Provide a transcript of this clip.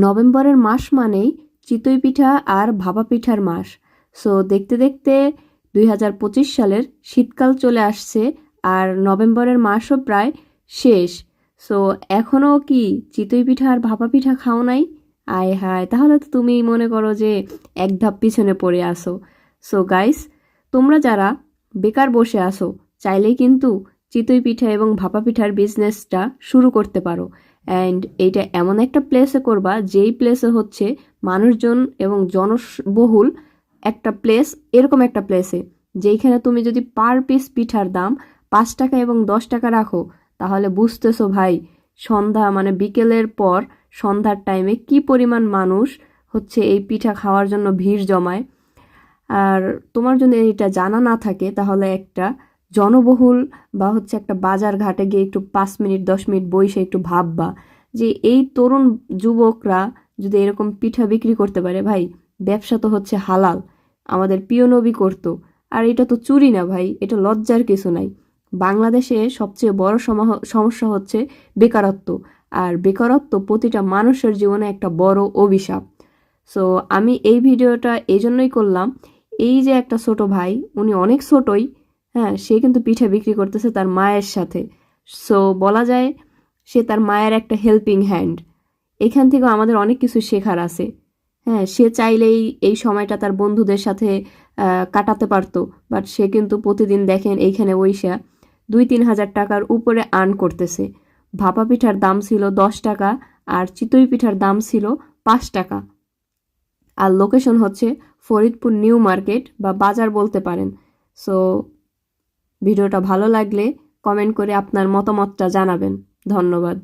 নভেম্বরের মাস মানেই চিতই পিঠা আর ভাপা পিঠার মাস। সো দেখতে দেখতে 2025 সালের শীতকাল চলে আসছে আর নভেম্বরের মাসও প্রায় শেষ। সো এখনও কি চিতই পিঠা আর ভাপা পিঠা খাও নাই? আয় হায়, তাহলে তো তুমি মনে করো যে এক ধাপ পিছনে পড়ে আসো। সো গাইস, তোমরা যারা বেকার বসে আসো চাইলেই কিন্তু চিতই পিঠা এবং ভাপা পিঠার বিজনেসটা শুরু করতে পারো। অ্যান্ড এইটা এমন একটা প্লেসে করবা যেই প্লেসে হচ্ছে মানুষজন এবং জনবহুল একটা প্লেস, এরকম একটা প্লেসে যেইখানে তুমি যদি পার পিস পিঠার দাম 5 টাকা এবং 10 টাকা রাখো, তাহলে বুঝতেছো ভাই সন্ধ্যা মানে বিকেলের পর সন্ধ্যার টাইমে কি পরিমাণ মানুষ হচ্ছে এই পিঠা খাওয়ার জন্য ভিড় জমায়। আর তোমার যদি এটা জানা না থাকে তাহলে একটা জনবহুল বা হচ্ছে একটা বাজার ঘাটে গিয়ে একটু 5 মিনিট 10 মিনিট বসে একটু ভাববা যে এই তরুণ যুবকরা যদি এরকম পিঠা বিক্রি করতে পারে, ভাই ব্যবসা তো হচ্ছে হালাল, আমাদের প্রিয় নবী করতো। আর এটা তো চুরি না ভাই, এটা লজ্জার কিছু নাই। বাংলাদেশে সবচেয়ে বড় সমস্যা হচ্ছে বেকারত্ব, আর বেকারত্ব প্রতিটা মানুষের জীবনে একটা বড় অভিশাপ। সো আমি এই ভিডিওটা এই জন্যই করলাম, এই যে একটা ছোট ভাই, উনি অনেক ছোটই, হ্যাঁ, সে কিন্তু পিঠা বিক্রি করতেছে তার মায়ের সাথে। সো বলা যায় সে তার মায়ের একটা হেল্পিং হ্যান্ড। এখান থেকেও আমাদের অনেক কিছু শেখার আছে। হ্যাঁ, সে চাইলেই এই সময়টা তার বন্ধুদের সাথে কাটাতে পারতো, বাট সে কিন্তু প্রতিদিন দেখেন এইখানে ওইসা 2-3 হাজার টাকার উপরে আর্ন করতেছে। ভাপা পিঠার দাম ছিল 10 টাকা আর চিতই পিঠার দাম ছিল 5 টাকা। আর লোকেশন হচ্ছে ফরিদপুর নিউ মার্কেট বা বাজার বলতে পারেন। সো ভিডিওটা ভালো লাগলে কমেন্ট করে আপনার মতামতটা জানাবেন। ধন্যবাদ।